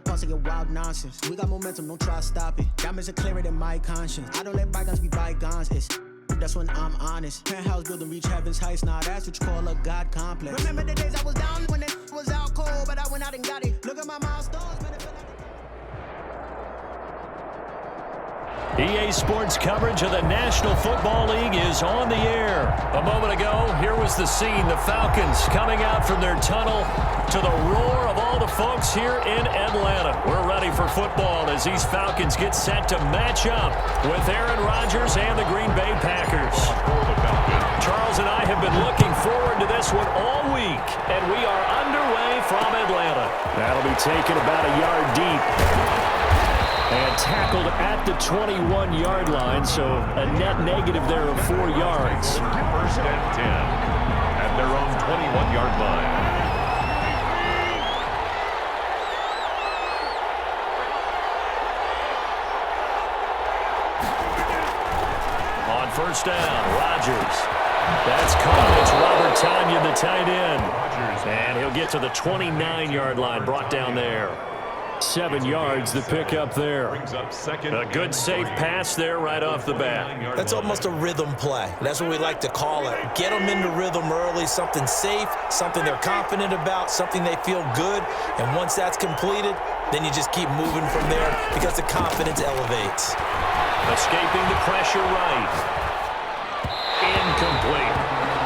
pause of your wild nonsense. We got momentum, don't try to stop it. Diamonds are clearer than my conscience. I don't let bygones be bygones. That's when I'm honest. Penthouse building, reach heaven's heights. Nah, that's what you call a God complex. Remember the days I was down when it was out cold, but I went out and got it. Look at my milestones, man. EA Sports coverage of the National Football League is on the air. A moment ago, here was the scene. The Falcons coming out from their tunnel to the roar of all the folks here in Atlanta. We're ready for football as these Falcons get set to match up with Aaron Rodgers and the Green Bay Packers. Charles and I have been looking forward to this one all week, and we are underway from Atlanta. That'll be taken about a yard deep. And tackled at the 21-yard line, so a net negative there of 4 yards. First and 10 at their own 21-yard line. On first down, Rodgers. That's caught. It's Robert Tonyan, the tight end. And he'll get to the 29-yard line, brought down there. 7 yards the pick up there. A good safe pass there right off the bat. That's almost a rhythm play. That's what we like to call it. Get them into rhythm early, something safe, something they're confident about, something they feel good. And once that's completed, then you just keep moving from there because the confidence elevates. Escaping the pressure right. Incomplete.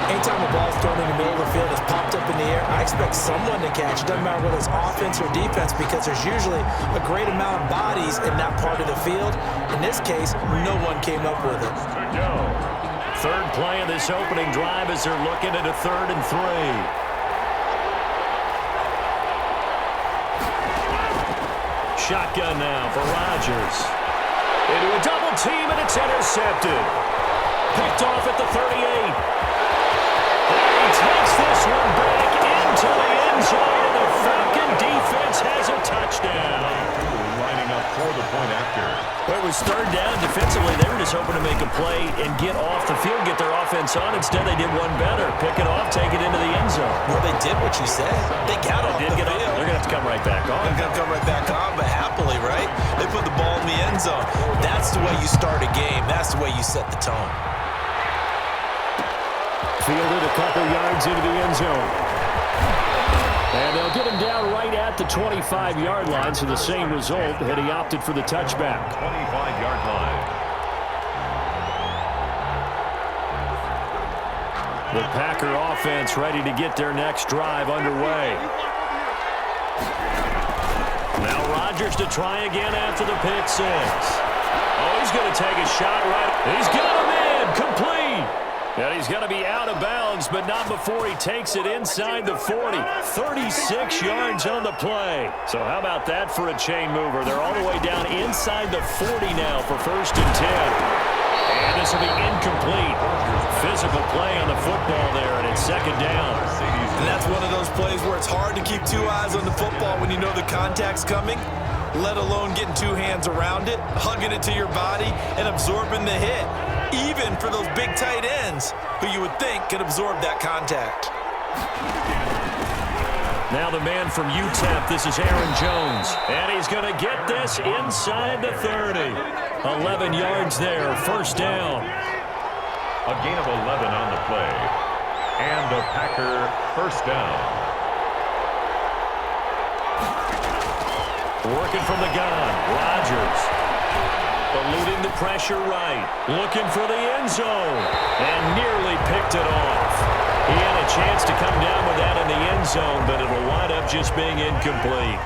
Anytime the ball's thrown in the middle of the field, it's popped up in the air, I expect someone to catch it. Doesn't matter whether it's offense or defense because there's usually a great amount of bodies in that part of the field. In this case, no one came up with it. Third play of this opening drive as they're looking at a 3rd and 3. Shotgun now for Rodgers. Into a double team, and it's intercepted. Picked off at the 38. He takes this one back into the end zone, and the Falcon defense has a touchdown. Lining up for the point after. Well, it was 3rd down defensively. They were just hoping to make a play and get off the field, get their offense on. Instead, they did one better. Pick it off, take it into the end zone. Well, they did what you said. They got off the field. They're going to have to come right back on. They're going to come right back on, but happily, right? They put the ball in the end zone. That's the way you start a game. That's the way you set the tone. Fielded a couple yards into the end zone. And they'll get him down right at the 25-yard line, so the same result had he opted for the touchback. 25-yard line. The Packer offense ready to get their next drive underway. Now Rodgers to try again after the pick 6. Oh, he's going to take a shot right. He's got him in. Complete. And he's going to be out of bounds, but not before he takes it inside the 40. 36 yards on the play. So how about that for a chain mover? They're all the way down inside the 40 now for 1st and 10. And this will be incomplete. Physical play on the football there, and it's 2nd down. And that's one of those plays where it's hard to keep 2 eyes on the football when you know the contact's coming, let alone getting 2 hands around it, hugging it to your body, and absorbing the hit. Even for those big tight ends who you would think could absorb that contact. Now the man from UTEP, this is Aaron Jones. And he's going to get this inside the 30. 11 yards there, 1st down. A gain of 11 on the play. And the Packer 1st down. Working from the gun, Rodgers. Eluding the pressure right. Looking for the end zone. And nearly picked it off. He had a chance to come down with that in the end zone, but it'll wind up just being incomplete.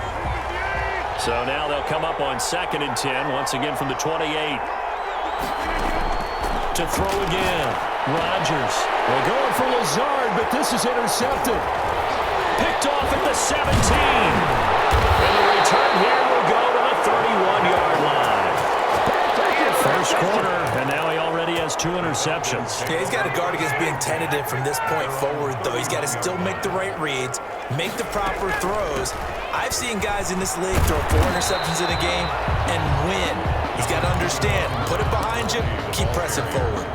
So now they'll come up on 2nd and 10, once again from the 28. To throw again. Rodgers. They're going for Lazard, but this is intercepted. Picked off at the 17. And the return here will go to the 31-yard line. First quarter, and now he already has 2 interceptions. Yeah, he's got to guard against being tentative from this point forward, though. He's got to still make the right reads, make the proper throws. I've seen guys in this league throw 4 interceptions in a game and win. He's got to understand, put it behind you, keep pressing forward.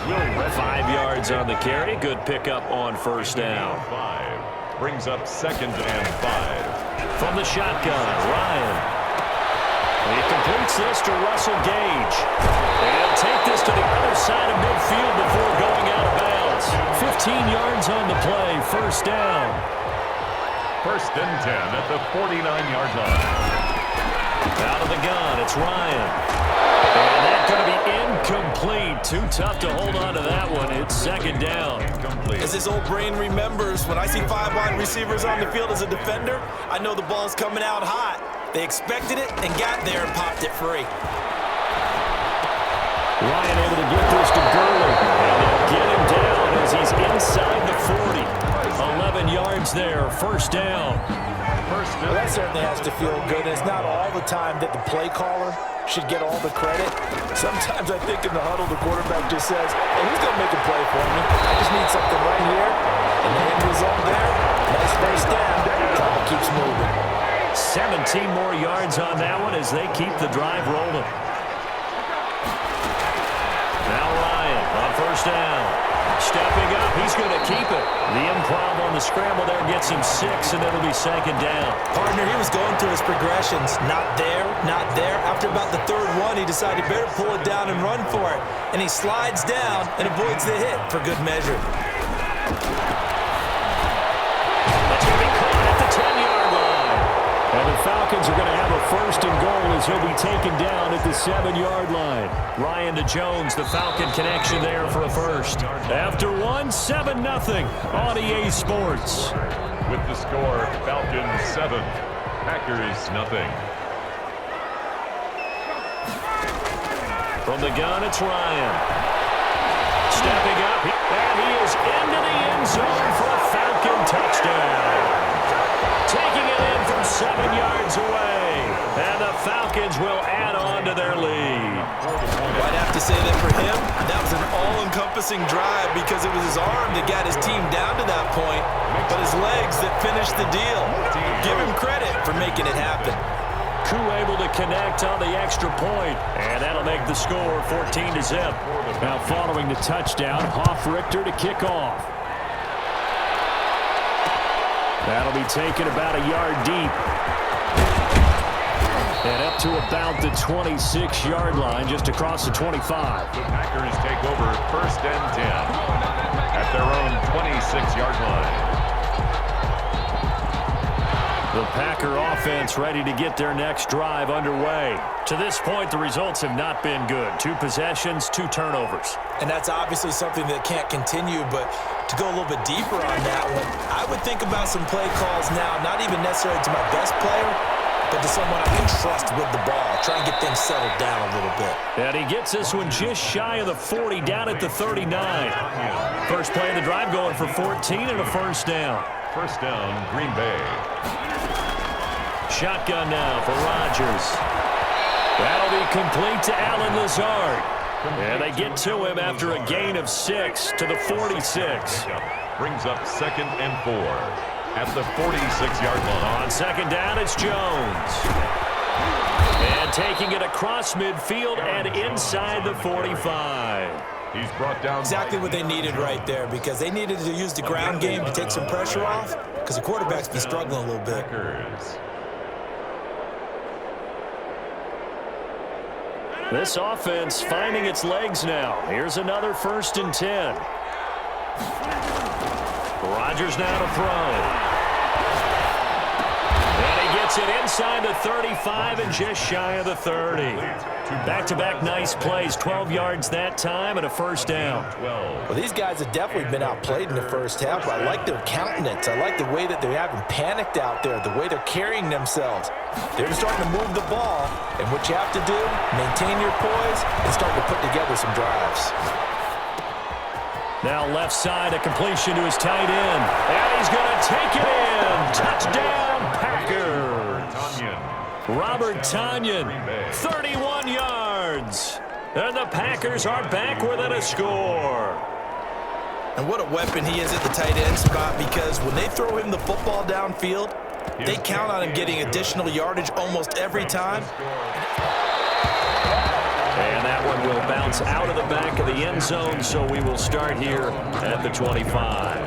5 yards on the carry. Good pickup on 1st down. 5 brings up 2nd and 5. From the shotgun, Ryan. He completes this to Russell Gage. And take this to the other side of midfield before going out of bounds. 15 yards on the play, first down. First and 10 at the 49-yard line. Out of the gun, it's Ryan. And that's going to be incomplete. Too tough to hold on to that one. It's second down. Incomplete. As his old brain remembers, when I see 5 wide receivers on the field as a defender, I know the ball's coming out hot. They expected it and got there and popped it free. Ryan able to get this to Gurley. And they'll get him down as he's inside the 40. 11 yards there, first down. Well, that certainly has to feel good. It's not all the time that the play caller should get all the credit. Sometimes I think in the huddle, the quarterback just says, hey, who's going to make a play for me? I just need something right here. And the end result there, nice first down. Ball keeps moving. 17 more yards on that one as they keep the drive rolling. Now Ryan on first down. Stepping up, he's going to keep it. The improv on the scramble there gets him 6, and it'll be second down. Partner, he was going through his progressions. Not there, not there. After about the third one, he decided better pull it down and run for it. And he slides down and avoids the hit for good measure. That's going to be caught at the 10-yard line. And the Falcons are going to have a first and goal as he'll be taken down at the 7-yard line. Ryan to Jones, the Falcon connection there for a first. After 7-0 on EA Sports. With the score, Falcons 7, Packers nothing. From the gun, it's Ryan. Stepping up, and he is into the end zone for a Falcon touchdown. Taking it in from 7 yards away. And the Falcons will add on to their lead. I'd have to say that for him, that was an all-encompassing drive because it was his arm that got his team down to that point, but his legs that finished the deal. Give him credit for making it happen. Koo able to connect on the extra point, and that'll make the score 14-0. Now following the touchdown, Hoff-Richter to kick off. That'll be taken about a yard deep. And up to about the 26-yard line, just across the 25. The Packers take over first and 10 at their own 26-yard line. The Packer offense ready to get their next drive underway. To this point, the results have not been good. 2 possessions, 2 turnovers. And that's obviously something that can't continue, but to go a little bit deeper on that one, I would think about some play calls now, not even necessarily to my best player, but to someone I can trust with the ball. Try and get things settled down a little bit. And he gets this one just shy of the 40, down at the 39. First play of the drive going for 14 and a first down. First down, Green Bay. Shotgun now for Rodgers. That'll be complete to Allen Lazard. And they get to him after a gain of 6 to the 46. Brings up second and 4 at the 46-yard line. On second down, it's Jones. And taking it across midfield and inside the 45. He's brought down exactly what they needed right there because they needed to use the ground game to take some pressure off because the quarterback's been struggling a little bit. This offense finding its legs now. Here's another first and 10. Rodgers now to throw. And he gets it inside the 35 and just shy of the 30. Back-to-back nice plays, 12 yards that time and a first down. Well, these guys have definitely been outplayed in the first half. I like their countenance. I like the way that they haven't panicked out there, the way they're carrying themselves. They're starting to move the ball, and what you have to do, maintain your poise and start to put together some drives. Now left side, a completion to his tight end. And he's going to take it in. Touchdown, Packers. Robert Tonyan, 31 yards. And the Packers are back within a score. And what a weapon he is at the tight end spot because when they throw him the football downfield, they count on him getting additional yardage almost every time. And that one will bounce out of the back of the end zone, so we will start here at the 25.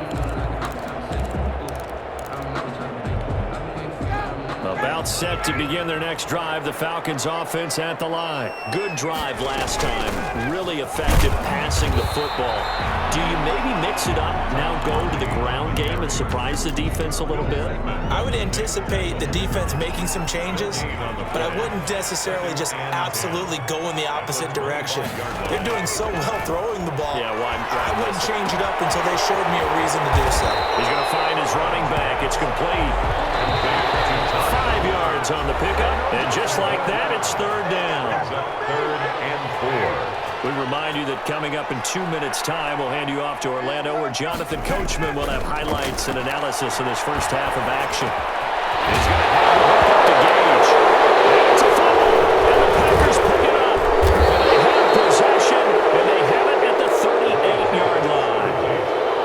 A timeout set to begin their next drive. The Falcons offense at the line. Good drive last time. Really effective passing the football. Do you maybe mix it up, now go to the ground game and surprise the defense a little bit? I would anticipate the defense making some changes, but I wouldn't necessarily just absolutely go in the opposite direction. They're doing so well throwing the ball. Yeah, well, I wouldn't change it up until they showed me a reason to do so. He's going to find his running back. It's complete. 5 yards on the pickup, and just like that, it's third down. 3rd and 4. We remind you that coming up in 2 minutes' time, we'll hand you off to Orlando, where Jonathan Coachman will have highlights and analysis of this first half of action. He's going to have the hook up to Gage. It's a fumble, and the Packers pick it up. They have possession, and they have it at the 38-yard line.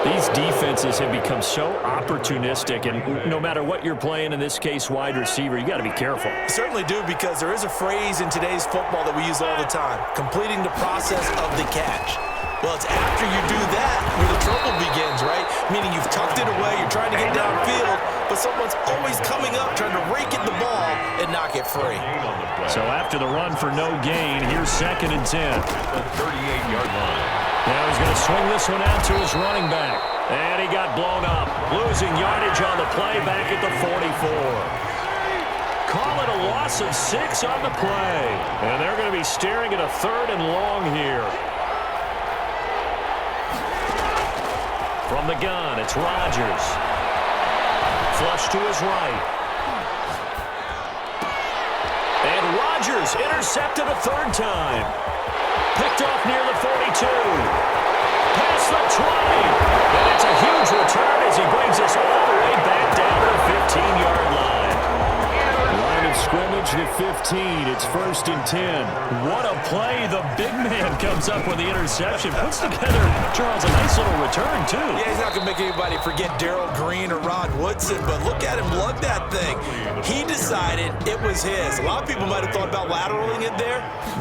These defenses have become so opportunistic, and no matter what you're playing, in this case wide receiver, you got to be careful. Certainly do, because there is a phrase in today's football that we use all the time: completing the process of the catch. Well, it's after you do that where the trouble begins, right? Meaning you've tucked it away, you're trying to get downfield, but someone's always coming up trying to rake at the ball and knock it free. So after the run for no gain, here's 2nd and 10. The 38-yard line. Now he's going to swing this one out to his running back. And he got blown up. Losing yardage on the play back at the 44. Call it a loss of 6 on the play. And they're going to be staring at a 3rd and long here. From the gun, it's Rodgers. Flush to his right. And Rodgers intercepted a 3rd time. Picked off near the 42. Past the 20. And it's a huge return as he brings us all the way back down to the 15-yard line. Line of scrimmage to 15. It's 1st and 10. What a play. The big man comes up with the interception. Puts together, Charles, a nice little return, too. Yeah, he's not going to make anybody forget Darrell Green or Rod Woodson, but look at him lug that thing. He decided it was his. A lot of people might have thought about lateraling it there.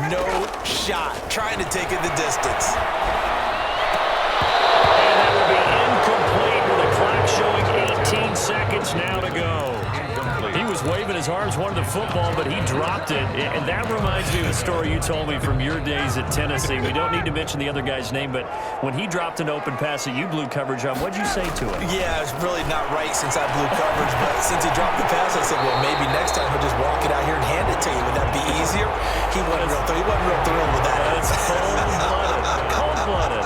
No shot. Trying to take it the distance. And that will be incomplete with the clock showing 18 seconds now to go. He was waving his arms, wanted the football, but he dropped it. And that reminds me of the story you told me from your days at Tennessee. We don't need to mention the other guy's name, but when he dropped an open pass that you blew coverage on, what'd you say to him? Yeah, it's really not right since I blew coverage, but since he dropped the pass, I said, well, maybe next time he'll just walk it out here and hand it to you. Would that be easier? He wasn't real thrilled with that. That's cold-blooded. Cold-blooded.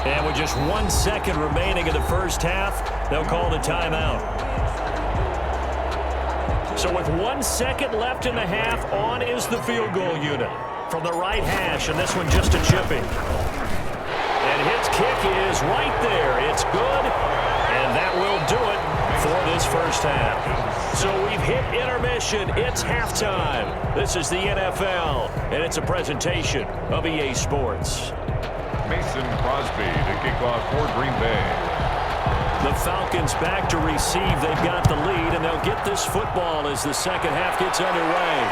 And with just 1 second remaining in the first half, they'll call the timeout. So with 1 second left in the half, on is the field goal unit from the right hash, and this one just a chipping. And his kick is right there. It's good, and that will do it for this first half. So we've hit intermission. It's halftime. This is the NFL, and it's a presentation of EA Sports. Mason Crosby to kick off for Green Bay. The Falcons back to receive. They've got the lead, and they'll get this football as the second half gets underway.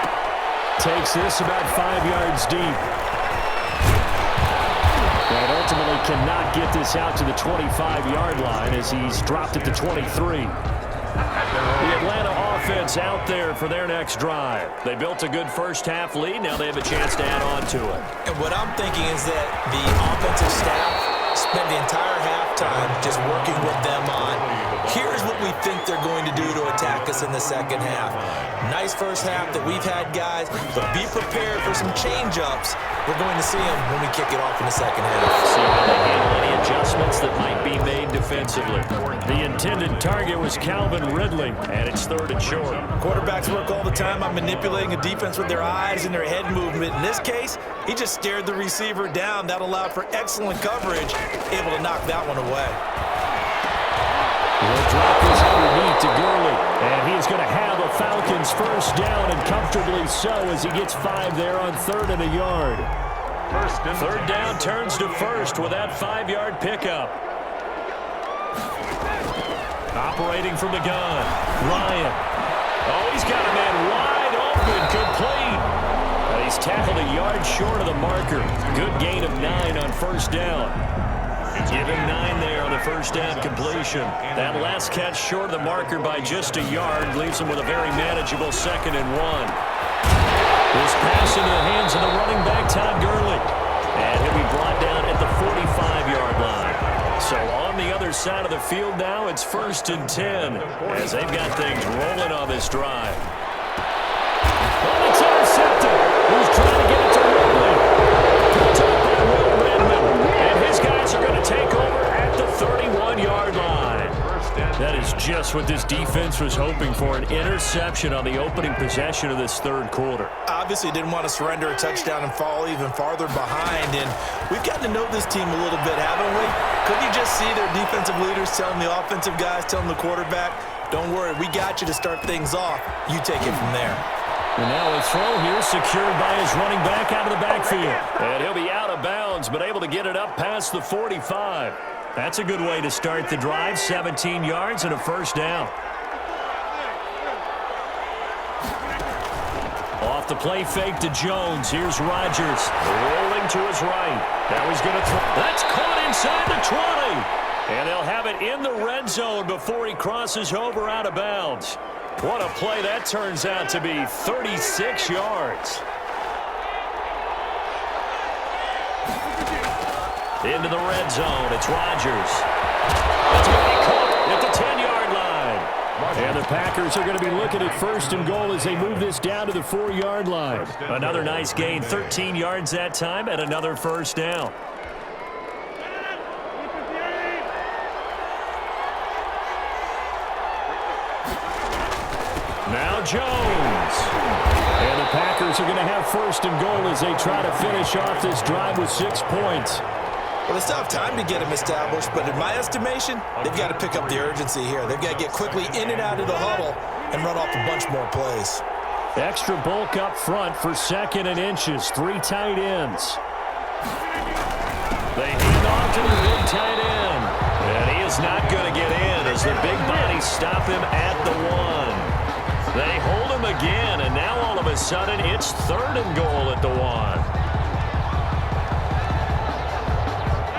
Takes this about 5 yards deep. And ultimately cannot get this out to the 25-yard line as he's dropped it to 23. The Atlanta offense out there for their next drive. They built a good first half lead. Now they have a chance to add on to it. And what I'm thinking is that the offensive staff spent the entire halftime just working with them on, here's what we think they're going to do to attack us in the second half. Nice first half that we've had, guys, but be prepared for some change-ups. We're going to see them when we kick it off in the second half. See how they handle any adjustments that might be made defensively. The intended target was Calvin Ridley, and it's 3rd and short. Quarterbacks work all the time on manipulating a defense with their eyes and their head movement. In this case, he just stared the receiver down. That allowed for excellent coverage, able to knock that one away. He'll drop this underneath to Gurley, and he's going to have a Falcons first down, and comfortably so as he gets 5 there on 3rd and a yard. 3rd down turns to 1st with that 5-yard pickup. Operating from the gun, Ryan. Oh, he's got a man wide open, complete. He's tackled a yard short of the marker. Good gain of 9 on first down. Give him 9 there on the first down completion. That last catch short of the marker by just a yard leaves him with a very manageable 2nd and 1. This pass into the hands of the running back, Todd Gurley. And he'll be brought down at the 45-yard line. So on the other side of the field now, it's 1st and 10 as they've got things rolling on this drive. Well, it's intercepted. Who's trying to get it to Ridley? Picked up by Will Redmond. And his guys are going to take over at the 31-yard line. That is just what this defense was hoping for, an interception on the opening possession of this third quarter. Obviously didn't want to surrender a touchdown and fall even farther behind, and we've gotten to know this team a little bit, haven't we? Couldn't you just see their defensive leaders telling the offensive guys, telling the quarterback, don't worry, we got you to start things off. You take it from there. And now a throw here secured by his running back out of the backfield. And he'll be out of bounds, but able to get it up past the 45. That's a good way to start the drive. 17 yards and a first down. Off the play fake to Jones. Here's Rodgers rolling to his right. Now he's going to throw. That's caught inside the 20. And they'll have it in the red zone before he crosses over out of bounds. What a play that turns out to be. 36 yards. Into the red zone. It's Rodgers. It's going to be caught at the 10-yard line. And the Packers are going to be looking at 1st and goal as they move this down to the 4-yard line. Another nice gain. 13 yards that time and another first down. Now Jones. And the Packers are going to have 1st and goal as they try to finish off this drive with 6 points. Well, they still have time to get him established, but in my estimation, they've got to pick up the urgency here. They've got to get quickly in and out of the huddle and run off a bunch more plays. Extra bulk up front for 2nd and inches. 3 tight ends. They hand off to the big tight end. And he is not going to get in as the big bodies stop him at the 1. They hold him again, and now all of a sudden it's 3rd and goal at the 1.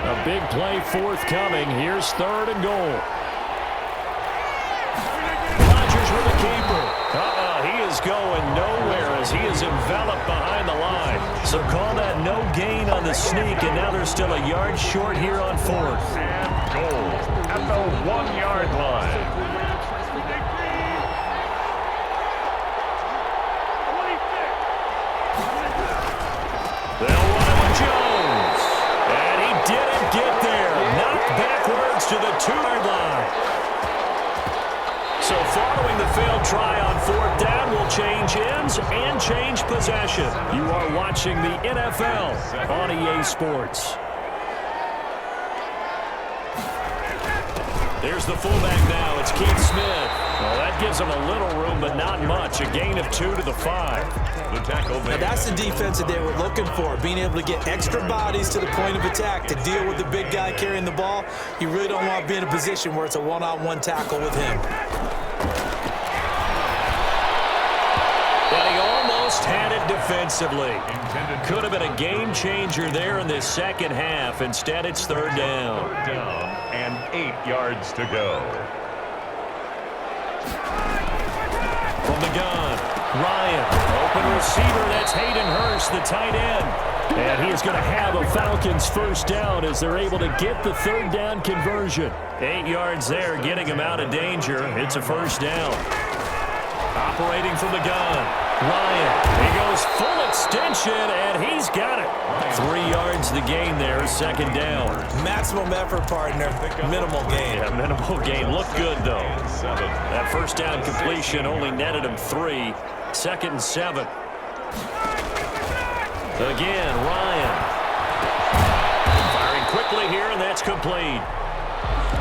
A big play forthcoming. Here's 3rd and goal. Rodgers with a keeper. He is going nowhere as he is enveloped behind the line. So call that no gain on the sneak, and now they're still a yard short here on 4th. And goal at the 1-yard line. They'll run it with Jones. And he didn't get there. Knocked backwards to the 2-yard line. So following the failed try on 4th down will change ends and change possession. You are watching the NFL on EA Sports. There's the fullback now. It's Keith Smith. Well, that gives him a little room, but not much. A gain of 2 to the 5. The tackle there. Now that's the defense that they were looking for, being able to get extra bodies to the point of attack to deal with the big guy carrying the ball. You really don't want to be in a position where it's a one-on-one tackle with him. And he almost had it defensively. Could have been a game changer there in this second half. Instead, it's 3rd down. 3rd down and 8 yards to go. From the gun, Ryan, open receiver, that's Hayden Hurst, the tight end. And he is going to have a Falcons 1st down as they're able to get the 3rd down conversion. 8 yards there, getting him out of danger. It's a 1st down. Operating from the gun, Ryan, he goes full extension, and he's got it. 3 yards the gain there, 2nd down. Maximum effort, partner. Minimal gain. Yeah, minimal gain. Looked good, though. That 1st down completion only netted him 3. 2nd and 7. Again, Ryan. Firing quickly here, and that's complete.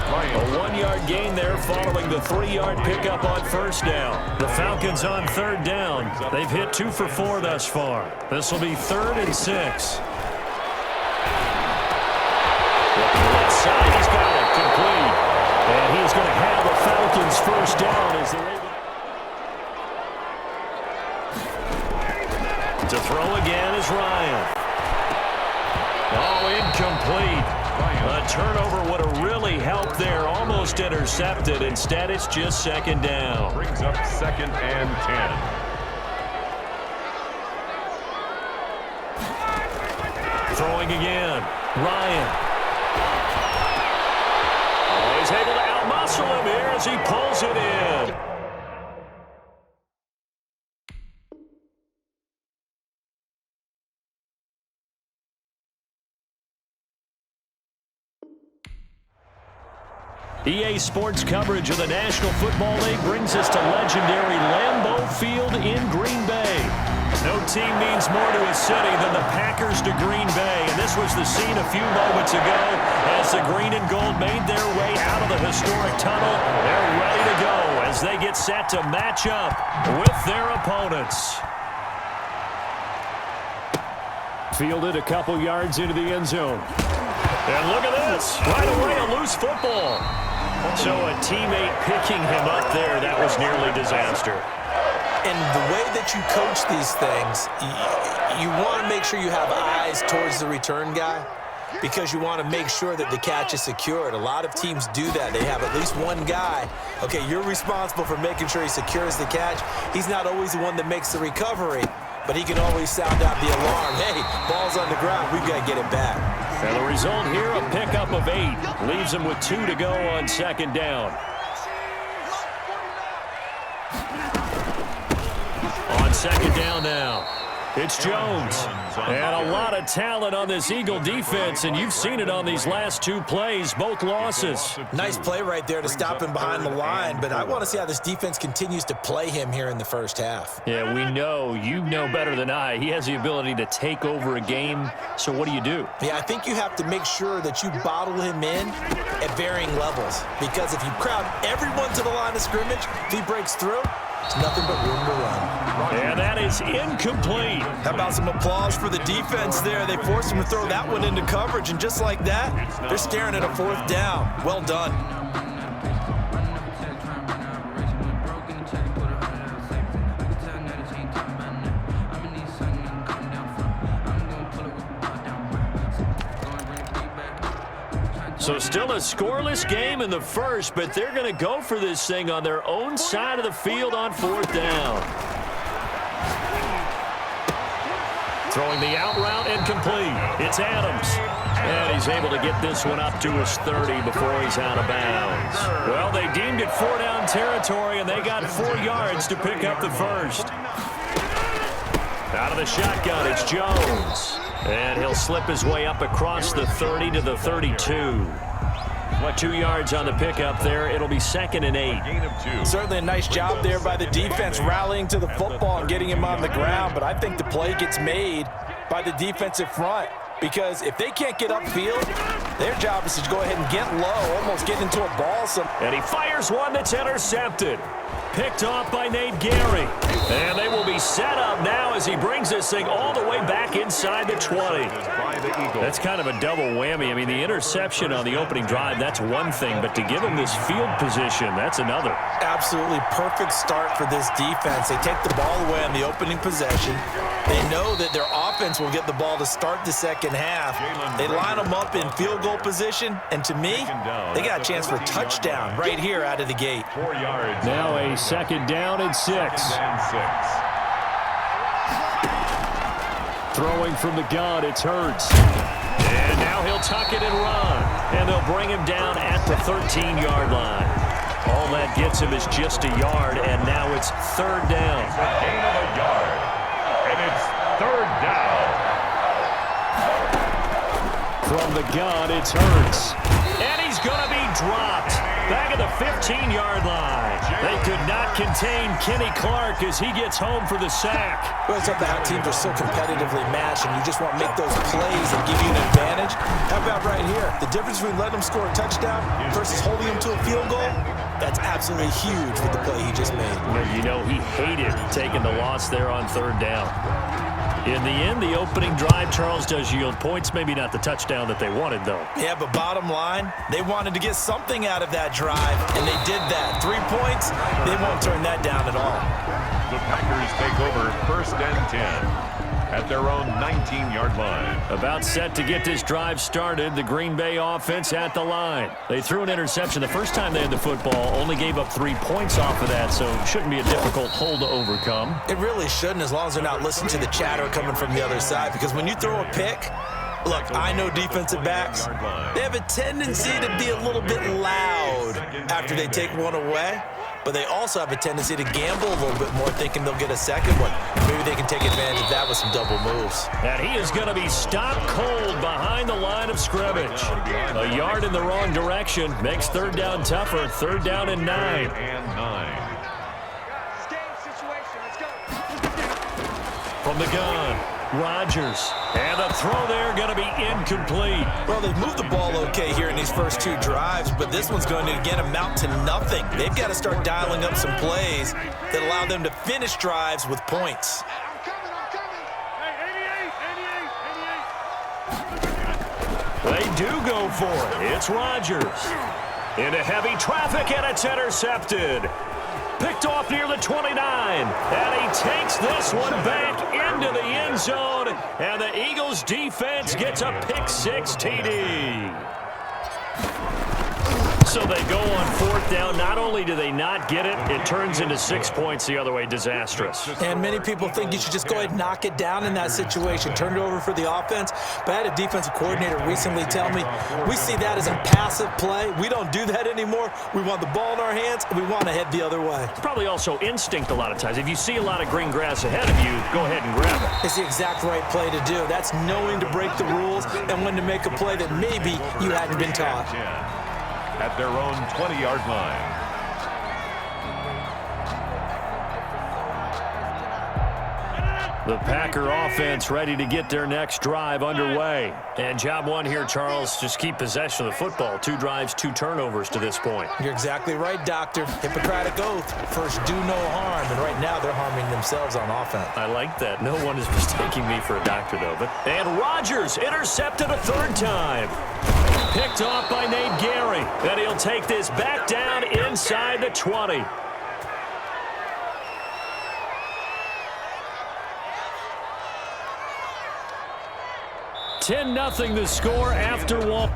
A 1-yard gain there following the 3-yard pickup on 1st down. The Falcons on 3rd down. They've hit 2 for 4 thus far. This will be 3rd and 6. Left side, he's got it complete. And he's going to have a Falcons 1st down as they're able to throw again is Ryan. Oh, incomplete. A turnover would have really helped there. Almost intercepted. Instead, it's just second down. Brings up 2nd and 10. Throwing again. Ryan. Oh, he's able to outmuscle him here as he pulls it in. EA Sports coverage of the National Football League brings us to legendary Lambeau Field in Green Bay. No team means more to a city than the Packers to Green Bay, and this was the scene a few moments ago as the green and gold made their way out of the historic tunnel. They're ready to go as they get set to match up with their opponents. Fielded a couple yards into the end zone. And look at this. Right away, a loose football. So a teammate picking him up there, that was nearly disaster. And the way that you coach these things, you want to make sure you have eyes towards the return guy because you want to make sure that the catch is secured. A lot of teams do that. They have at least one guy. Okay, you're responsible for making sure he secures the catch. He's not always the one that makes the recovery, but he can always sound out the alarm. Hey, ball's on the ground. We've got to get it back. And the result here, a pickup of 8. Leaves him with 2 to go on second down. On second down now, it's Jones. And a lot of talent on this Eagle defense, and you've seen it on these last 2 plays, both losses. Nice play right there to stop him behind the line, but I want to see how this defense continues to play him here in the first half. Yeah, we know. You know better than I. He has the ability to take over a game, so what do you do? Yeah, I think you have to make sure that you bottle him in at varying levels, because if you crowd everyone to the line of scrimmage, if he breaks through, it's nothing but room to run. And that is incomplete. How about some applause for the defense there? They forced him to throw that one into coverage, and just like that, they're staring at a 4th down. Well done. So still a scoreless game in the first, but they're going to go for this thing on their own side of the field on 4th down. Throwing the out route incomplete. It's Adams. And he's able to get this one up to his 30 before he's out of bounds. Well, they deemed it 4-down territory, and they got 4 yards to pick up the first. Out of the shotgun, it's Jones. And he'll slip his way up across the 30 to the 32. 2 yards on the pickup there. It'll be 2nd and 8. Certainly a nice job there by the defense rallying to the football and getting him on the ground, but I think the play gets made by the defensive front because if they can't get upfield, their job is to go ahead and get low, almost get into a ball. And he fires one that's intercepted. Picked off by Nate Gary. And they will be set up now as he brings this thing all the way back inside the 20. That's kind of a double whammy. I mean, the interception on the opening drive, that's one thing, but to give him this field position, that's another. Absolutely perfect start for this defense. They take the ball away on the opening possession. They know that their offense will get the ball to start the second half. They line them up in field goal position, and to me, they got a chance for a touchdown right here out of the gate. 4 yards. Now a second down and 6. Throwing from the gun, it's Hurts. And now he'll tuck it and run. And they'll bring him down at the 13-yard line. All that gets him is just a yard, and now it's 3rd down. It's a gain of a yard, and it's 3rd down. From the gun, it's Hurts. And he's going to be dropped. Back at the 15-yard line. They could not contain Kenny Clark as he gets home for the sack. Well, it's up to how teams are so competitively matched, and you just want to make those plays that give you an advantage. How about right here? The difference between letting them score a touchdown versus holding them to a field goal, that's absolutely huge with the play he just made. You know, he hated taking the loss there on 3rd down. In the end, the opening drive, Charles, does yield points. Maybe not the touchdown that they wanted, though. Yeah, but bottom line, they wanted to get something out of that drive, and they did that. 3 points, they won't turn that down at all. The Packers take over 1st and 10 at their own 19-yard line. About set to get this drive started. The Green Bay offense at the line. They threw an interception the first time they had the football, only gave up 3 points off of that, so it shouldn't be a difficult hole to overcome. It really shouldn't, as long as they're not listening to the chatter coming from the other side, because when you throw a pick, look, I know defensive backs, they have a tendency to be a little bit loud after they take one away, but they also have a tendency to gamble a little bit more, thinking they'll get a second one. Maybe they can take advantage of that with some double moves. And he is going to be stopped cold behind the line of scrimmage. A yard in the wrong direction makes third down tougher. Third down and 9. From the gun, Rodgers. And the throw there going to be incomplete. Well, they've moved the ball okay here in these first 2 drives, but this one's going to, again, amount to nothing. They've got to start dialing up some plays that allow them to finish drives with points. They do go for it. It's Rodgers. Into heavy traffic, and it's intercepted. Picked off near the 29, and he takes this one back into the end zone, and the Eagles defense gets a pick-6 TD. So they go on fourth down. Not only do they not get it, it turns into 6 points the other way. Disastrous. And many people think you should just go ahead and knock it down in that situation, turn it over for the offense. But I had a defensive coordinator recently tell me, we see that as a passive play. We don't do that anymore. We want the ball in our hands, and we want to head the other way. It's probably also instinct a lot of times. If you see a lot of green grass ahead of you, go ahead and grab it. It's the exact right play to do. That's knowing to break the rules and when to make a play that maybe you hadn't been taught. At their own 20-yard line. The Packer offense ready to get their next drive underway. And job one here, Charles, just keep possession of the football. 2 drives, 2 turnovers to this point. You're exactly right, Doctor. Hippocratic oath. First, do no harm. And right now, they're harming themselves on offense. I like that. No one is mistaking me for a doctor, though. And Rodgers intercepted a 3rd time. Picked off by Nate Gary. And he'll take this back down inside the 20. (10-0) the score after one.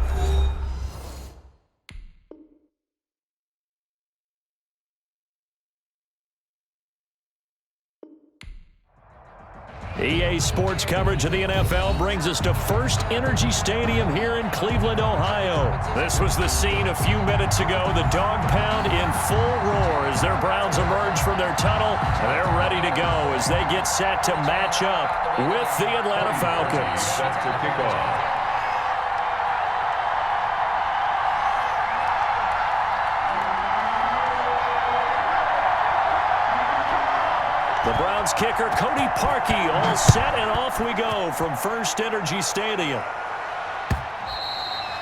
EA Sports coverage of the NFL brings us to First Energy Stadium here in Cleveland, Ohio. This was the scene a few minutes ago. The dog pound in full roar as their Browns emerge from their tunnel. They're ready to go as they get set to match up with the Atlanta Falcons. That's the kickoff. The Browns kicker, Cody Parkey, all set, and off we go from First Energy Stadium.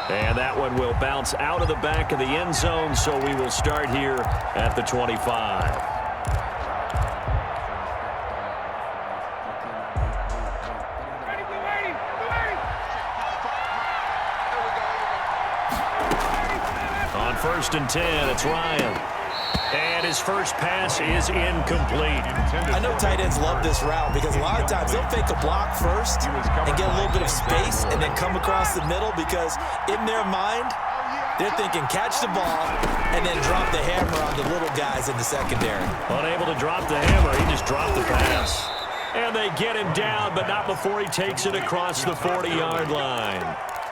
And that one will bounce out of the back of the end zone, so we will start here at the 25. On 1st and 10, it's Ryan. And his first pass is incomplete. I know tight ends love this route because a lot of times they'll fake a block first and get a little bit of space and then come across the middle because in their mind, they're thinking catch the ball and then drop the hammer on the little guys in the secondary. Unable to drop the hammer, he just dropped the pass. And they get him down, but not before he takes it across the 40-yard line.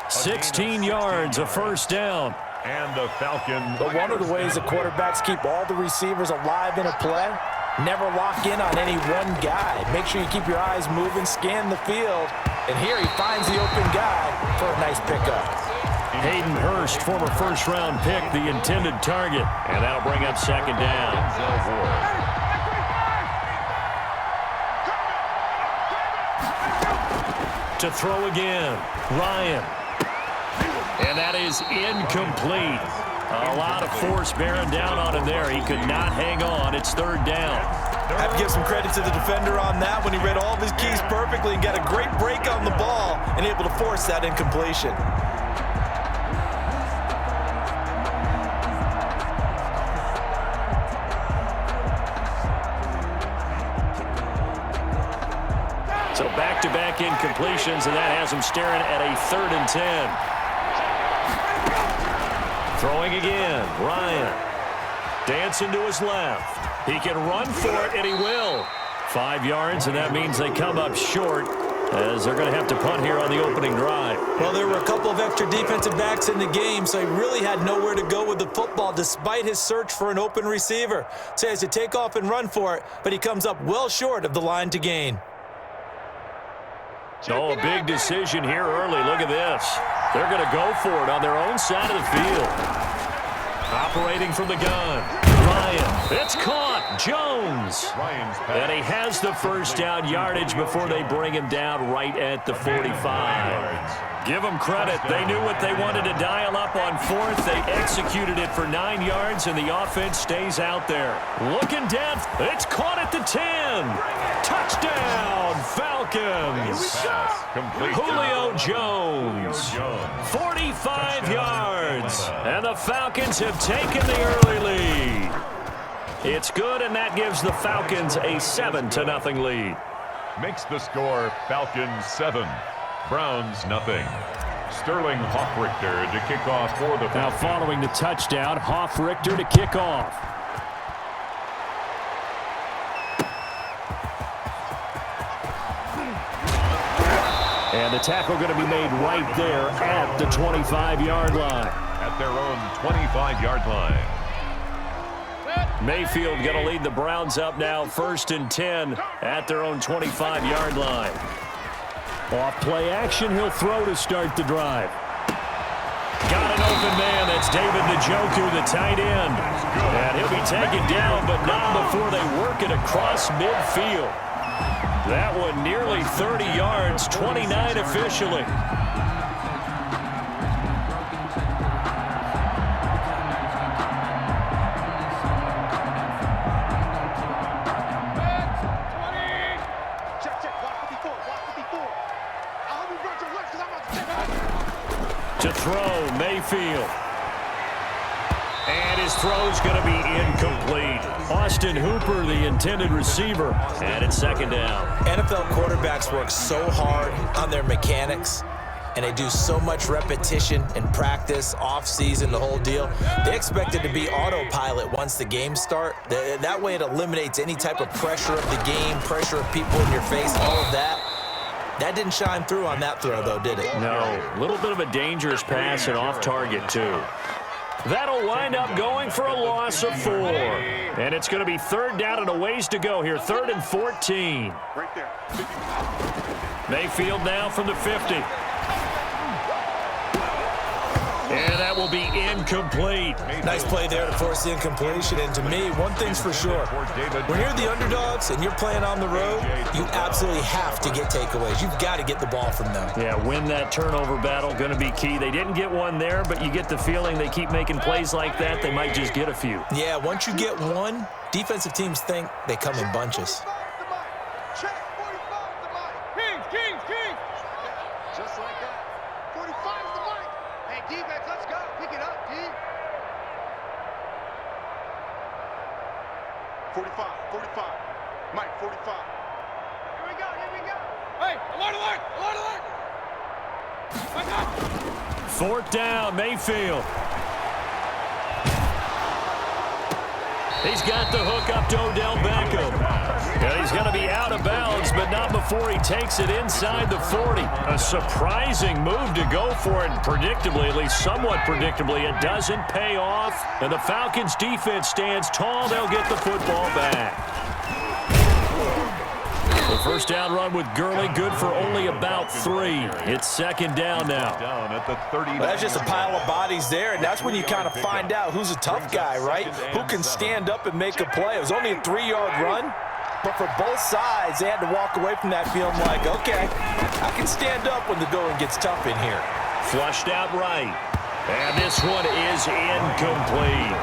16 yards, a first down. And the Falcons. But one of the ways the quarterbacks keep all the receivers alive in a play, never lock in on any one guy. Make sure you keep your eyes moving, scan the field. And here he finds the open guy for a nice pickup. Hayden Hurst, former first-round pick, the intended target. And that'll bring up 2nd down. To throw again, Ryan. And that is incomplete. A lot of force bearing down on him there. He could not hang on. It's 3rd down. I have to give some credit to the defender on that when he read all of his keys perfectly and got a great break on the ball and able to force that incompletion. So back-to-back incompletions, and that has him staring at a 3rd and 10. Throwing again, Ryan. Dancing to his left. He can run for it, and he will. 5 yards, and that means they come up short as they're going to have to punt here on the opening drive. Well, there were a couple of extra defensive backs in the game, so he really had nowhere to go with the football despite his search for an open receiver. So he has to take off and run for it, but he comes up well short of the line to gain. Oh, a big decision here early. Look at this. They're going to go for it on their own side of the field. Operating from the gun. Ryan. It's caught. Jones. And he has the first down yardage before they bring him down right at the 45. Give them credit. They knew what they wanted to dial up on 4th. They executed it for 9 yards, and the offense stays out there. Looking down. It's caught at the 10. Touchdown, Falcons. Julio Jones. 45 yards. And the Falcons have taken the early lead. It's good, and that gives the Falcons a 7-0 lead. Makes the score Falcons 7. Browns nothing. Sterling Hoffrichter to kick off for the Falcons. Now following the touchdown, Hoffrichter to kick off. And the tackle going to be made right there at the 25-yard line. At their own 25-yard line. Mayfield going to lead the Browns up now, 1st and 10 at their own 25-yard line. Off play action, he'll throw to start the drive. Got an open man. That's David Njoku, the tight end. And he'll be taken down, but not before they work it across midfield. That one nearly 30 yards, 29 officially. To throw, Mayfield. And his throw's going to be incomplete. Austin Hooper, the intended receiver, and it's 2nd down. NFL quarterbacks work so hard on their mechanics, and they do so much repetition and practice, off-season, the whole deal. They expect it to be autopilot once the games start. That way it eliminates any type of pressure of the game, pressure of people in your face, all of that. That didn't shine through on that throw, though, did it? No. A little bit of a dangerous pass and off target, too. That'll wind up going for a loss of 4. And it's going to be 3rd down and a ways to go here. 3rd and 14. Right there. Mayfield now from the 50. And that will be incomplete. Nice play there to force the incompletion. And to me, one thing's for sure. When you're the underdogs and you're playing on the road, you absolutely have to get takeaways. You've got to get the ball from them. Yeah, win that turnover battle, going to be key. They didn't get one there, but you get the feeling they keep making plays like that, they might just get a few. Yeah, once you get one, defensive teams think they come in bunches. Just like that. 45 is the mic. Hey, defense, let's go. Pick it up, D. 45. Mike, 45. Here we go. Hey, alert. 4th down, Mayfield. He's got the hook up to Odell Beckham. And he's going to be out of bounds, but not before he takes it inside the 40. A surprising move to go for it, predictably, at least somewhat predictably. It doesn't pay off, and the Falcons' defense stands tall. They'll get the football back. The first down run with Gurley, good for only about 3. It's 2nd down now. Down at the 30. Well, that's just a pile of bodies there, and that's when you kind of find out who's a tough guy, right? Who can stand up and make a play. It was only a 3-yard run, but for both sides, they had to walk away from that feeling like, okay, I can stand up when the going gets tough in here. Flushed out right. And this one is incomplete.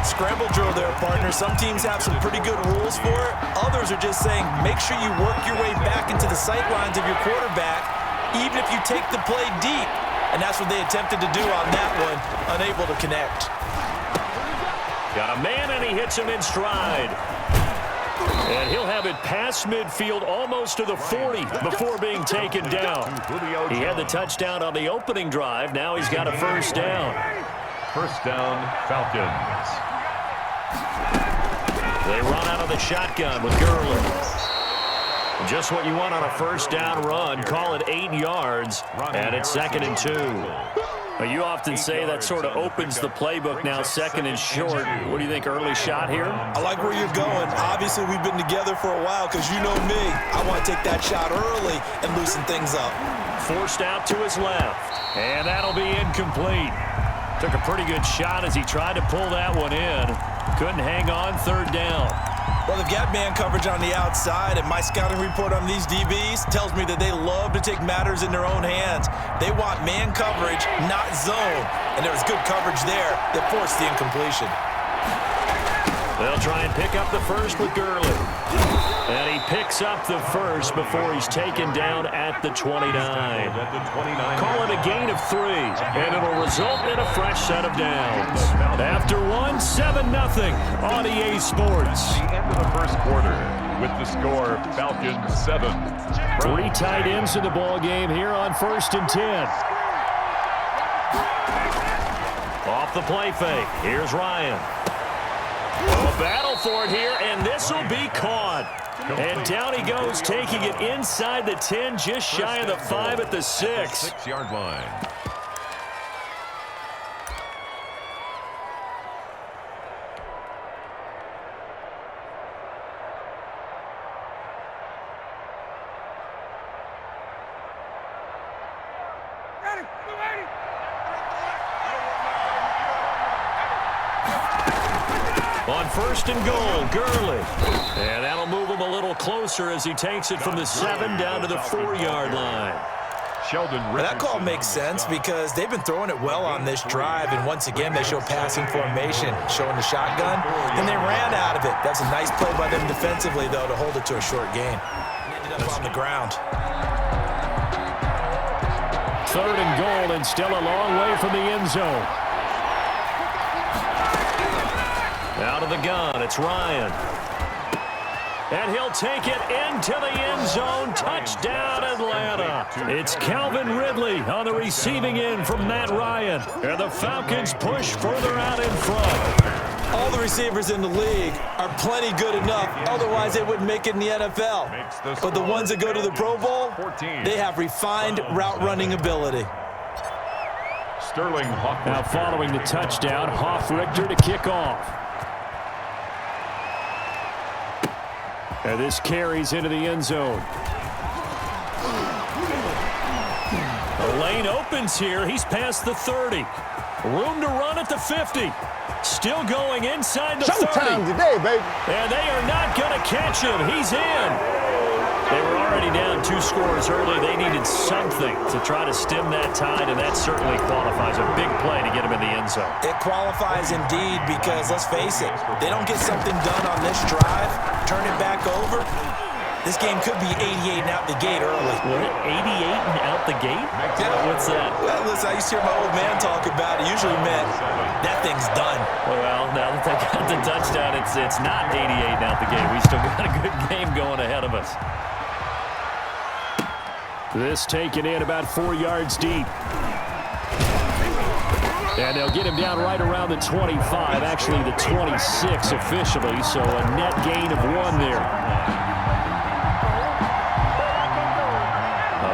Scramble drill there, partner. Some teams have some pretty good rules for it. Others are just saying, make sure you work your way back into the sight lines of your quarterback, even if you take the play deep. And that's what they attempted to do on that one, unable to connect. Got a man, and he hits him in stride. And he'll have it past midfield almost to the 40 before being taken down. He had the touchdown on the opening drive. Now he's got a first down. First down, Falcons. They run out of the shotgun with Gurley. Just what you want on a first down run. Call it 8 yards, and it's 2nd and 2. You often say that sort of opens the playbook now, 2nd and short. What do you think, early shot here? I like where you're going. Obviously, we've been together for a while because you know me. I want to take that shot early and loosen things up. Forced out to his left, and that'll be incomplete. Took a pretty good shot as he tried to pull that one in. Couldn't hang on, 3rd down. Well, they've got man coverage on the outside, and my scouting report on these DBs tells me that they love to take matters in their own hands. They want man coverage, not zone. And there was good coverage there that forced the incompletion. They'll try and pick up the first with Gurley. And he picks up the first before he's taken down at the 29. Call it a gain of 3, and it'll result in a fresh set of downs. After one, 7-0 on EA Sports. The end of the first quarter with the score Falcons 7. 3 tight ends in the ball game here on 1st and 10. Off the play fake. Here's Ryan. A battle for it here, and this will be caught. And down he goes, taking it inside the 10, just shy of the 5 at the 6. 6-yard line. On 1st and goal, Gurley. And that'll move him a little closer as he takes it from the 7 down to the 4-yard line. That call makes sense because they've been throwing it well on this drive, and once again they show passing formation, showing the shotgun, and they ran out of it. That's a nice play by them defensively, though, to hold it to a short gain. Ended up on the ground. 3rd and goal, and still a long way from the end zone. Out of the gun, it's Ryan. And he'll take it into the end zone. Touchdown, Atlanta. It's Calvin Ridley on the receiving end from Matt Ryan. And the Falcons push further out in front. All the receivers in the league are plenty good enough. Otherwise, they wouldn't make it in the NFL. But the ones that go to the Pro Bowl, they have refined route running ability. Sterling Hoffrichter. Now following the touchdown, Hoffrichter to kick off. And this carries into the end zone. The lane opens here. He's past the 30. Room to run at the 50. Still going inside the 30. Showtime today, baby. And they are not going to catch him. He's in. They were already down 2 scores early. They needed something to try to stem that tide, and that certainly qualifies. A big play to get him in the end zone. It qualifies indeed because, let's face it, they don't get something done on this drive, turn it back over, this game could be 88 and out the gate early. What? 88 and out the gate? Yeah. What's that? Well, listen, I used to hear my old man talk about it. Usually meant that thing's done. Well, now that they got the touchdown, it's not 88 and out the gate. We still got a good game going ahead of us. This taken in about 4 yards deep. And they'll get him down right around the 25, actually the 26 officially, so a net gain of 1 there.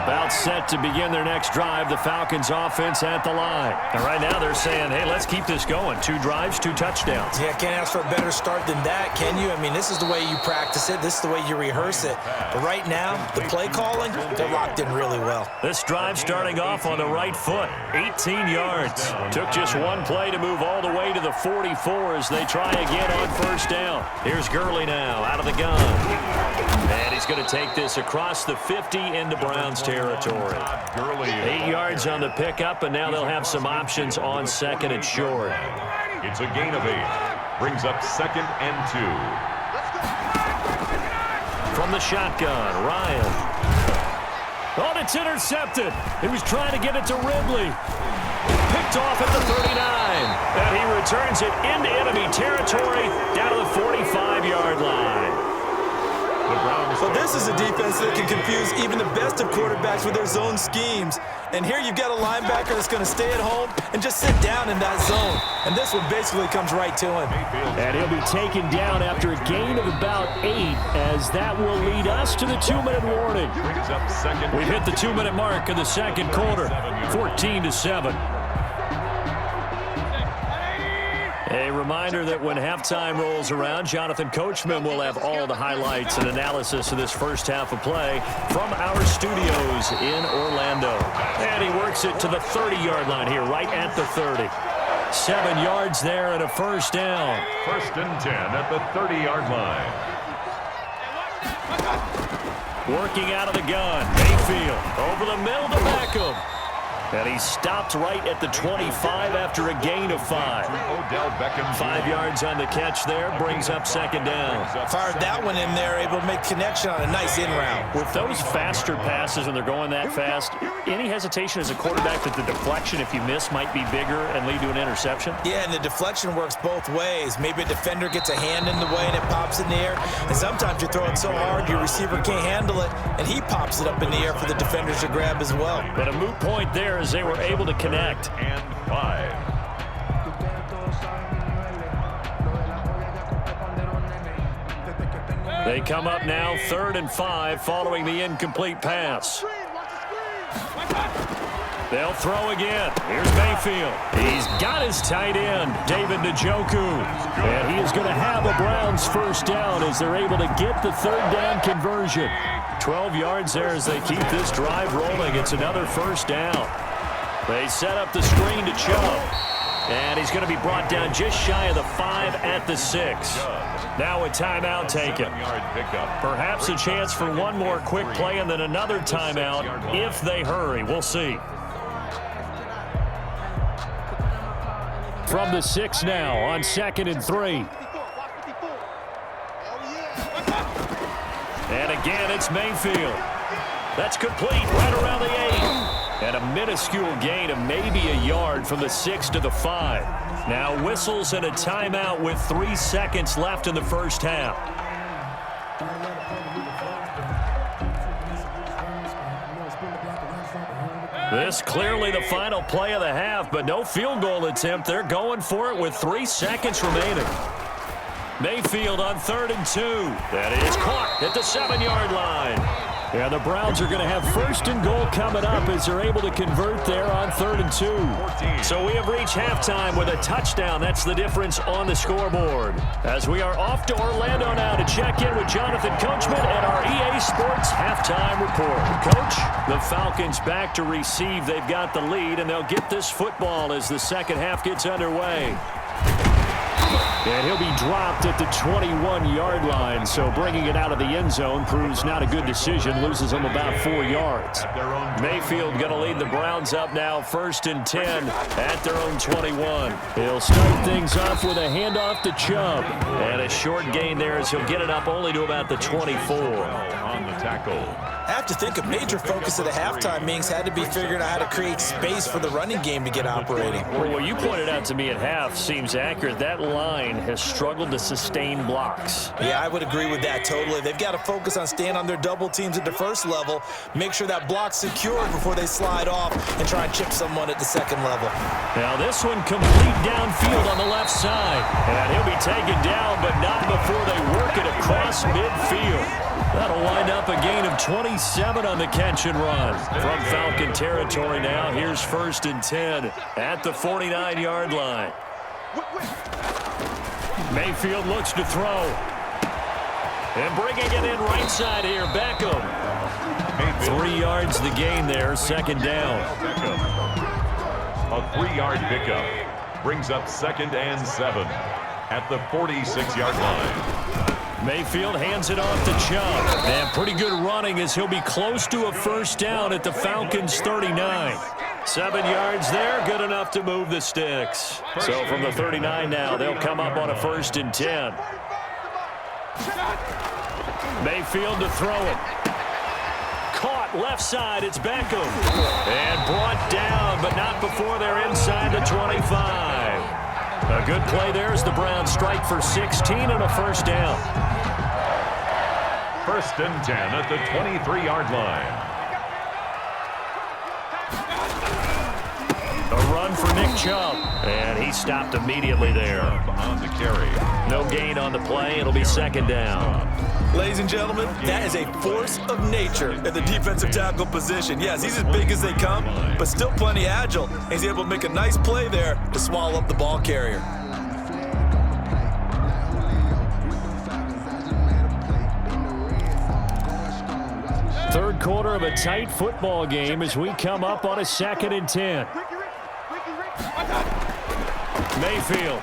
About set to begin their next drive, the Falcons offense at the line. And right now they're saying, hey, let's keep this going. 2 drives, 2 touchdowns. Yeah, can't ask for a better start than that, can you? I mean, this is the way you practice it. This is the way you rehearse it. But right now, the play calling, they're locked in really well. This drive starting off on the right foot. 18 yards. Took just 1 play to move all the way to the 44 as they try again on first down. Here's Gurley now out of the gun. And he's going to take this across the 50 into Browns territory. 8 yards on the pickup, and now they'll have some options on 2nd and short. It's a gain of 8. Brings up 2nd and 2. From the shotgun, Ryan. Oh, it's intercepted. He was trying to get it to Ridley. Picked off at the 39. And he returns it into enemy territory down to the 45-yard line. Well, this is a defense that can confuse even the best of quarterbacks with their zone schemes. And here you've got a linebacker that's going to stay at home and just sit down in that zone. And this one basically comes right to him. And he'll be taken down after a gain of about 8, as that will lead us to the 2-minute warning. We've hit the 2-minute mark of the second quarter, 14-7. A reminder that when halftime rolls around, Jonathan Coachman will have all the highlights and analysis of this first half of play from our studios in Orlando. And he works it to the 30-yard line here, right at the 30. 7 yards there and a first down. 1st and 10 at the 30-yard line. Working out of the gun, Mayfield over the middle to Beckham. And he stopped right at the 25 after a gain of 5. 5 yards on the catch there, brings up second down. Fired that one in there, able to make connection on a nice in route. With those faster passes when they're going that fast, any hesitation as a quarterback that the deflection, if you miss, might be bigger and lead to an interception? Yeah, and the deflection works both ways. Maybe a defender gets a hand in the way and it pops in the air. And sometimes you throw it so hard your receiver can't handle it, and he pops it up in the air for the defenders to grab as well. But a moot point there as they were able to connect. And 5. They come up now 3rd and 5 following the incomplete pass. They'll throw again. Here's Mayfield. He's got his tight end, David Njoku. And he is going to have a Browns first down as they're able to get the 3rd down conversion. 12 yards there as they keep this drive rolling. It's another first down. They set up the screen to Chubb. And he's going to be brought down just shy of the 5 at the 6. Now a timeout taken. Perhaps a chance for one more quick play and then another timeout if they hurry. We'll see. From the 6 now on 2nd and 3. And again, it's Mayfield. That's complete right around the 8. And a minuscule gain of maybe a yard from the 6 to the 5. Now whistles and a timeout with 3 seconds left in the first half. This clearly the final play of the half, but no field goal attempt. They're going for it with 3 seconds remaining. Mayfield on 3rd and 2. That is caught at the 7-yard line. Yeah, the Browns are going to have 1st and goal coming up as they're able to convert there on 3rd and 2. So we have reached halftime with a touchdown. That's the difference on the scoreboard. As we are off to Orlando now to check in with Jonathan Coachman and our EA Sports halftime report. Coach, the Falcons back to receive. They've got the lead, and they'll get this football as the second half gets underway. And he'll be dropped at the 21-yard line, so bringing it out of the end zone proves not a good decision, loses them about 4 yards. Mayfield going to lead the Browns up now, 1st and 10 at their own 21. He'll start things off with a handoff to Chubb. And a short gain there as he'll get it up only to about the 24. On the tackle. I have to think a major focus of the halftime meetings had to be figuring out how to create space for the running game to get operating. Well, what you pointed out to me at half seems accurate. That line has struggled to sustain blocks. Yeah, I would agree with that totally. They've got to focus on staying on their double teams at the first level, make sure that block's secured before they slide off and try and chip someone at the second level. Now this one complete downfield on the left side. And he'll be taken down, but not before they work it across midfield. That'll wind up a gain of 27 on the catch and run. From Falcon territory now, here's 1st and 10 at the 49-yard line. Mayfield looks to throw. And bringing it in right side here, Beckham. 3 yards the gain there, 2nd down. A 3-yard pickup brings up 2nd and 7 at the 46-yard line. Mayfield hands it off to Chubb. And pretty good running as he'll be close to a first down at the Falcons' 39. 7 yards there, good enough to move the sticks. So from the 39 now, they'll come up on a 1st and 10. Mayfield to throw it. Caught left side, it's Beckham. And brought down, but not before they're inside the 25. A good play there as the Browns strike for 16 and a first down. First and 10 at the 23-yard line. A run for Nick Chubb, and he stopped immediately there. On the carry. No gain on the play. It'll be second down. Ladies and gentlemen, that is a force of nature at the defensive tackle position. Yes, he's as big as they come, but still plenty agile. He's able to make a nice play there to swallow up the ball carrier. Third quarter of a tight football game as we come up on a 2nd and 10. Mayfield.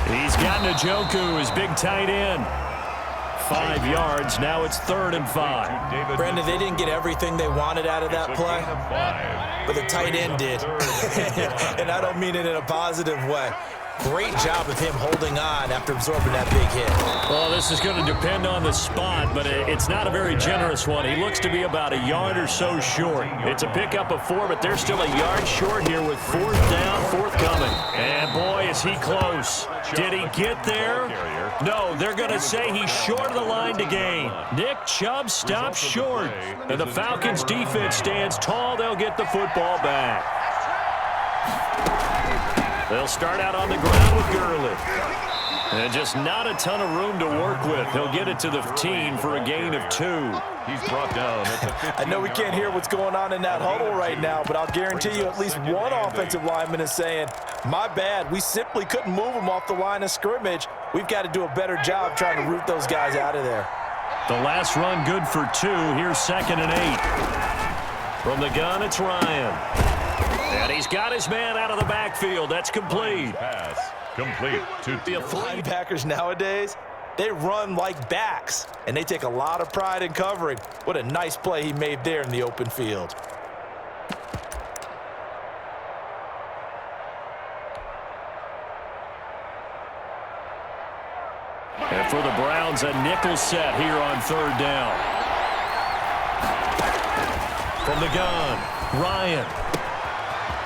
He's got Njoku, his big tight end. 5 yards. Now it's 3rd and 5. Brandon, they didn't get everything they wanted out of that play, but the tight end did. And I don't mean it in a positive way. Great job of him holding on after absorbing that big hit. Well, this is going to depend on the spot, but it's not a very generous one. He looks to be about a yard or so short. It's a pickup of 4, but they're still a yard short here with 4th down, forthcoming. And boy, is he close. Did he get there? No, they're going to say he's short of the line to gain. Nick Chubb stops short, and the Falcons defense stands tall. They'll get the football back. They'll start out on the ground with Gurley. And just not a ton of room to work with. He'll get it to the 15 for a gain of 2. He's brought down at the I know we can't hear what's going on in that huddle right now, but I'll guarantee you at least one offensive lineman is saying, my bad, we simply couldn't move them off the line of scrimmage. We've got to do a better job trying to root those guys out of there. The last run good for 2. Here's 2nd and 8. From the gun, it's Ryan. And he's got his man out of the backfield. That's complete. pass. Complete to The linebackers nowadays, they run like backs, and they take a lot of pride in covering. What a nice play he made there in the open field. And for the Browns, a nickel set here on 3rd down. From the gun, Ryan.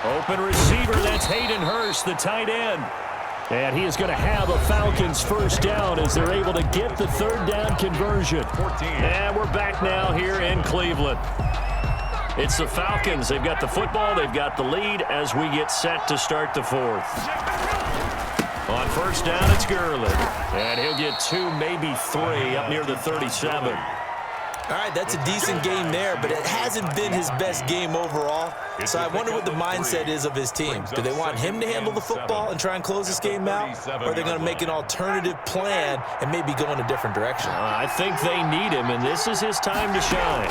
Open receiver, that's Hayden Hurst, the tight end. And he is going to have a Falcons 1st down as they're able to get the 3rd down conversion. 14. And we're back now here in Cleveland. It's the Falcons. They've got the football. They've got the lead as we get set to start the 4th. On 1st down, it's Gurley. And he'll get 2, maybe 3 up near the 37. All right, that's a decent game there, but it hasn't been his best game overall. So I wonder what the mindset is of his team. Do they want him to handle the football and try and close this game out? Or are they going to make an alternative plan and maybe go in a different direction? I think they need him, and this is his time to shine.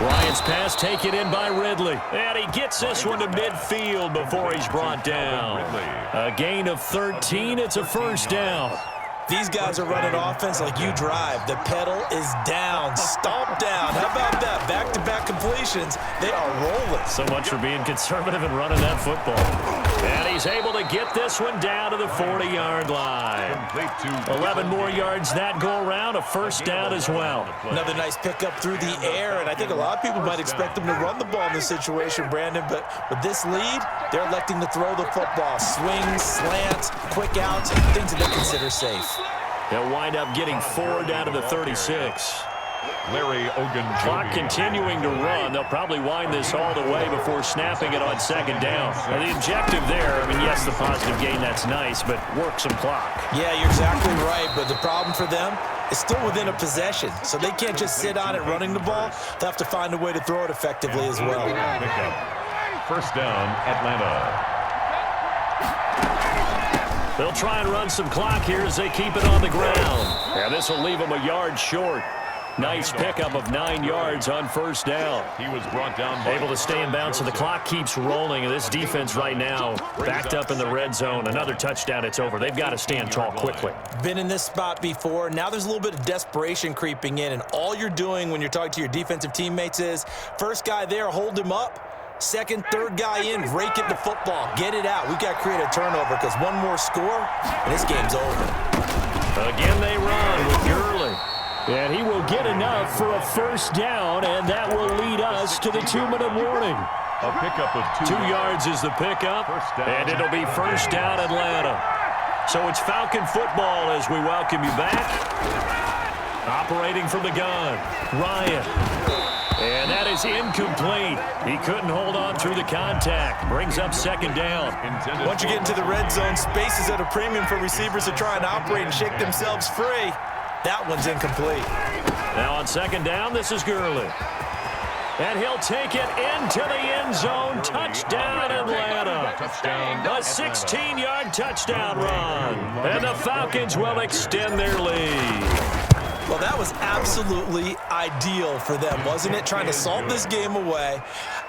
Ryan's pass taken in by Ridley. And he gets this one to midfield before he's brought down. A gain of 13. It's a 1st down. These guys are running offense like you drive. The pedal is down, stomp down. How about that? Back-to-back completions. They are rolling. So much for being conservative and running that football. And he's able to get this one down to the 40-yard line. 11 more yards that go around, a 1st down as well. Another nice pickup through the air, and I think a lot of people might expect them to run the ball in this situation, Brandon, but with this lead, they're electing to throw the football. Swings, slants, quick outs, things that they consider safe. They'll wind up getting 4 down to the 36. Larry Ogunjobi. Clock continuing to run. They'll probably wind this all the way before snapping it on 2nd down. And the objective there, I mean, yes, the positive gain, that's nice, but work some clock. Yeah, you're exactly right, but the problem for them is still within a possession, so they can't just sit on it running the ball. They'll have to find a way to throw it effectively as well. Pickup. 1st down, Atlanta. They'll try and run some clock here as they keep it on the ground. And this will leave them a yard short. Nice pickup of 9 yards on 1st down. He was brought down. Able to stay in bounds, so the clock keeps rolling. And this defense right now backed up in the red zone. Another touchdown, it's over. They've got to stand tall quickly. Been in this spot before. Now there's a little bit of desperation creeping in, and all you're doing when you're talking to your defensive teammates is, first guy there, hold him up. Second, third guy in, rake it the football. Get it out. We've got to create a turnover because one more score, and this game's over. Again, they run with Gurley. And he will get enough for a 1st down, and that will lead us to the 2-minute warning. A pickup of 2 2 yards is the pickup, and it'll be 1st down Atlanta. So it's Falcon football as we welcome you back. Operating from the gun, Ryan. And that is incomplete. He couldn't hold on through the contact. Brings up second down. Once you get into the red zone, space is at a premium for receivers to try and operate and shake themselves free. That one's incomplete. Now on second down, this is Gurley. And he'll take it into the end zone. Touchdown, Atlanta. A 16-yard touchdown run. And the Falcons will extend their lead. Well, that was absolutely ideal for them, wasn't it? Trying to salt this game away.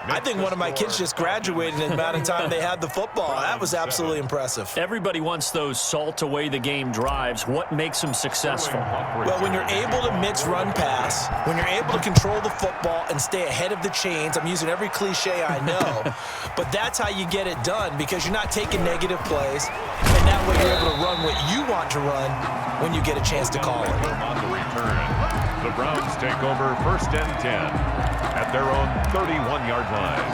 I think one of my kids just graduated in the amount of time they had the football. That was absolutely impressive. Everybody wants those salt away the game drives. What makes them successful? Well, when you're able to mix run pass, when you're able to control the football and stay ahead of the chains, I'm using every cliche I know, but that's how you get it done because you're not taking negative plays, and that way you're able to run what you want to run when you get a chance to call it. On the return, the Browns take over 1st and 10 at their own 31-yard line.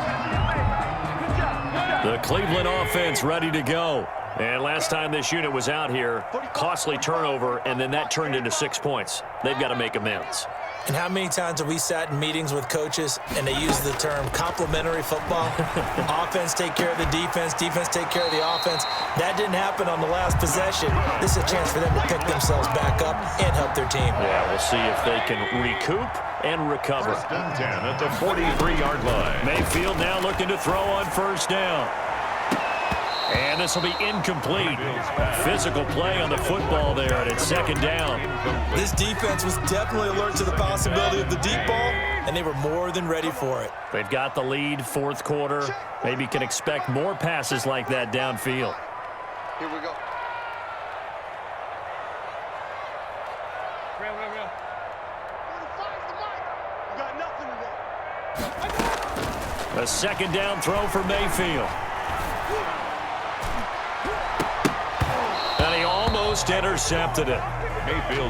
The Cleveland offense ready to go. And last time this unit was out here, costly turnover, and then that turned into 6 points. They've got to make amends. And how many times have we sat in meetings with coaches and they use the term complementary football? Offense take care of the defense, defense take care of the offense. That didn't happen on the last possession. This is a chance for them to pick themselves back up and help their team. Yeah, we'll see if they can recoup and recover. 1st and 10 at the 43-yard line. Mayfield now looking to throw on first down. And this will be incomplete. Physical play on the football there, and it's second down. This defense was definitely alert to the possibility of the deep ball, and they were more than ready for it. They've got the lead, fourth quarter. Maybe can expect more passes like that downfield. Here we go. Real. 45's the mark. You got nothing today. A second down throw for Mayfield. And he almost intercepted it.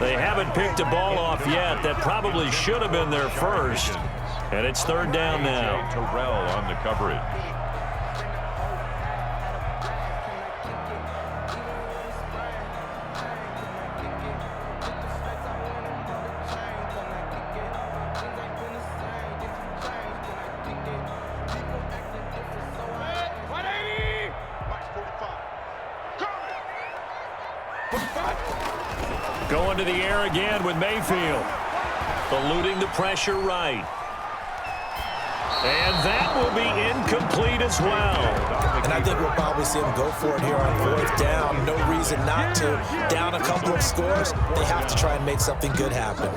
They haven't picked a ball off yet. That probably should have been their first. And it's third down now. Terrell on the coverage. Going to the air again with Mayfield. Eluding the pressure right. And that will be incomplete as well. And I think we'll probably see them go for it here on 4th down. No reason not to. Down a couple of scores, they have to try and make something good happen.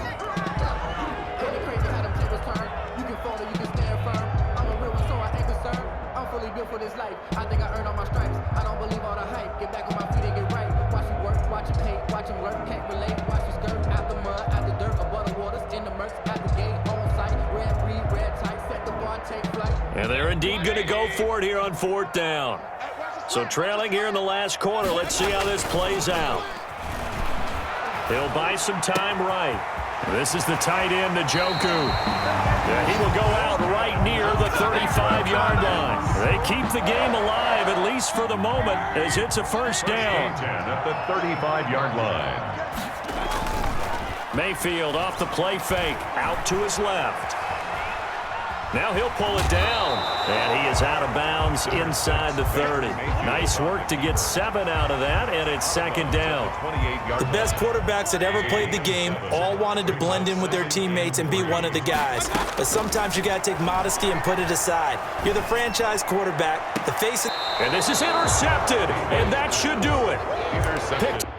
For this life, I think I earned all my stripes. I don't believe all the hype. Get back on my feet and get right. Watch him work, watch him paint, watch him lurk, can't relate. Watch his skirt out the mud, out the dirt, above the waters, in the murks, at the gate, on site. Red breed, red tight, set the bar, take flight. And they're indeed going to go for it here on 4th down. So trailing here in the last quarter. Let's see how this plays out. He'll buy some time right. This is the tight end, Njoku. Yeah, he will go out right near the 35-yard line. They keep the game alive, at least for the moment, as it's a first down. 10 at the 35-yard line. Mayfield off the play fake, out to his left. Now he'll pull it down, and he is out of bounds inside the 30. Nice work to get 7 out of that, and it's second down. The best quarterbacks that ever played the game all wanted to blend in with their teammates and be one of the guys. But sometimes you got to take modesty and put it aside. You're the franchise quarterback, the face of... And this is intercepted, and that should do it. Intercepted.